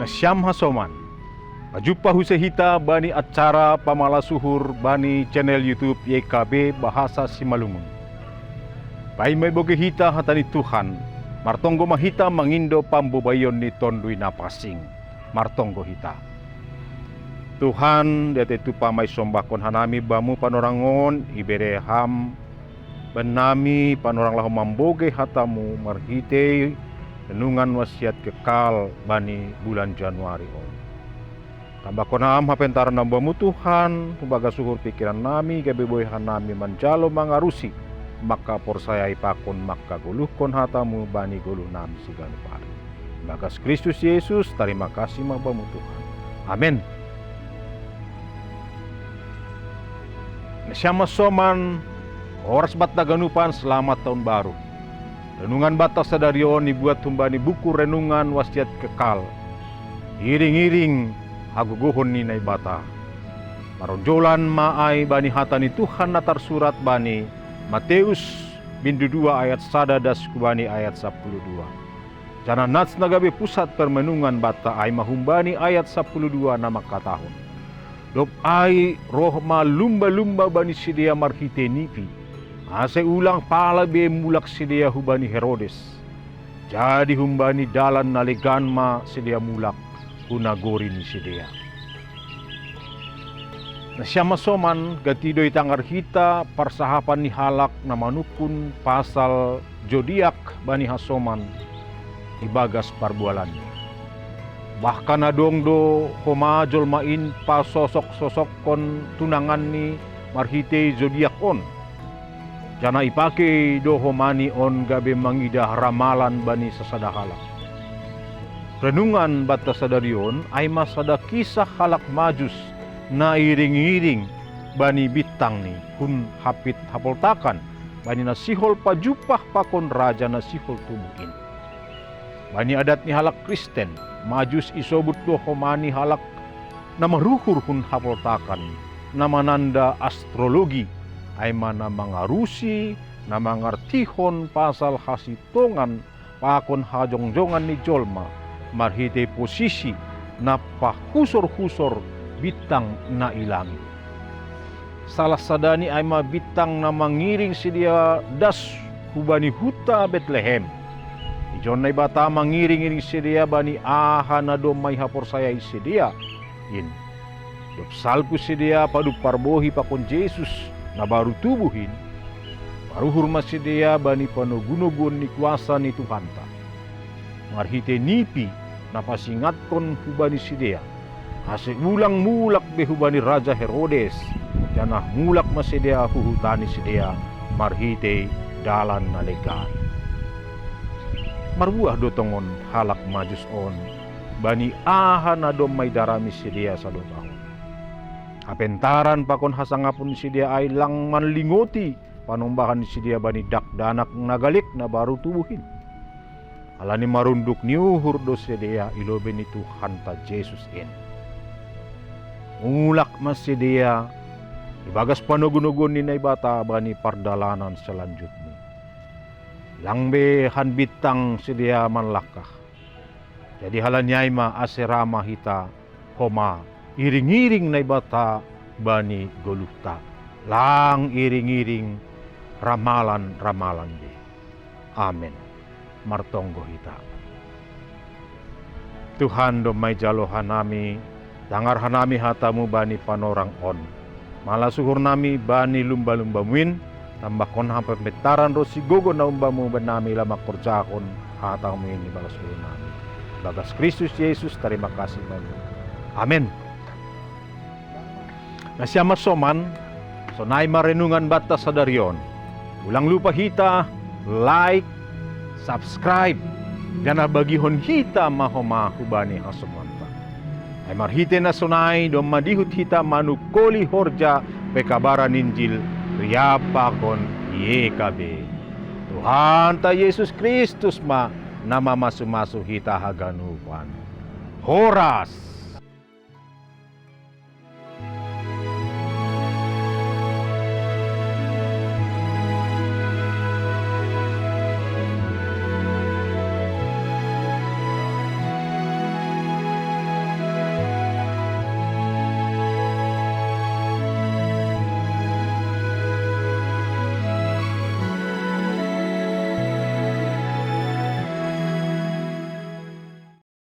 na siyam hasoman. Majupa husehita bani acara pamalasuhur bani channel YouTube YKB Bahasa Simalungun. Pai may boge hita hatani Tuhan, martonggo mahita mangindo pambubayon ni tondui napasing, martonggo hita. Tuhan, dete tu pamay sombakon hanami bamu panorangon, ibereham, benami panorang lahu mamboge hatamu, marhite, renungan wasiat kekal bani bulan Januari on. Tambah konam hapentaran nambamu Tuhan, kumbaga suhur pikiran nami, gabeboyhan nami manjalo mangarusi, maka porsayai pakon maka guluhkon hatamu bani guluh nami siganu pari. Bagas Kristus Yesus, terima kasih mambamu Tuhan. Amin. Nasyama soman, oras bat naganupan selamat tahun baru. Renungan batas sadarion dibuat tumbani buku renungan wasiat kekal. Iring-iring haguguhon ni naibata. Maronjolan maay bani hatani Tuhan natar surat bani Matius bindu 2 ayat 1 das kubani ayat 12. Jana nats nagabe pusat permenungan bata ay mahumbani ayat 12 nama katahun. Dop ay rohma lumba-lumba bani sidia marhite nipi. Ase ulang pala be mulak sidia hubani Herodes. Jadi humbani dalan naleganma sidia mulak unagori ni sidia. Nasyama soman gatido itangar hita parsahapan ni halak na manukun pasal zodiak bani hasoman ibagas parbualannya. Bahkan adong do homajol main pa sosok-sosok kon tunangan ni marhite zodiak on. Jana ipake do homani on gabe mangidah ramalan bani sasada halak. Renungan batas sadarion ay masada kisah halak majus na iring-iring bani bitang ni kun hapit hapoltakan bani nasihol pajupah pakon raja nasihol tubuhin. Bani adat ni halak Kristen majus isobut do homani halak na maruhur hun hapoltakan na mananda astrologi ay mana mangarusi na mangartihon pasal hasitongan pakon hajongjongan ni jolma marhite posisi na pahusor-husor bitang na ilangi. Salah sadani ay mabitang na mangiring sidia das hubani huta Bethlehem. Ijon na bata mangiring-iring sidia bani aha na do may hapor saya sidia. In. Dop salpu sidia padu parbohi pakon Jesus na baru tubuhin. Baru hurma sidia bani panogunogon ni kuasa ni Tuhanta. Marhite nipi napasingat kon hubani sidia. Hase ulang mulak be hubani Raja Herodes. Janah mulak masidia huhutani sidia marhite dalan nalegan. Marbuah dotongon halak majus on. Bani aha na dom may darami sidia sa tahun. Apentaran pakon hasangapun sidia ay lang manlingoti. Panumbahan sidia bani dakdanak nagalik na baru tubuhin. Alani marunduk niuhur do sedia ilobe ni Tuhan ta Jesus in. Mulak mas sedia ibagas panogunogon ni naibata bani pardalanan selanjutnya. Langbe han bitang sedia manlakah. Jadi halanyai ma aserama hita homa iring-iring naibata bani golukta. Lang iring-iring ramalan-ramalan be. Amin. Martonggo hita. Tuhan do may jalohan nami, dangar hanami hatamu bani panorang on. Malasuhur nami bani lumba-lumba muin, tambah kon hampa pemetaran rosi gogo na umbamu benami lama korjakon hatamu ini balasuhur nami. Bagas Kristus Yesus, terima kasih banyak. Amin. Nasyama soman, sonay marenungan batas sadarion. Ulang lupa hita, like, subscribe dan bagihon hita mahomahu bani hasumanta. Ay marhite na sunay do madihut hita manukoli horja pekabaran Injil riyapakon YKB. Tuhan ta Yesus Kristus ma nama masu-masu hita haganupan. Horas.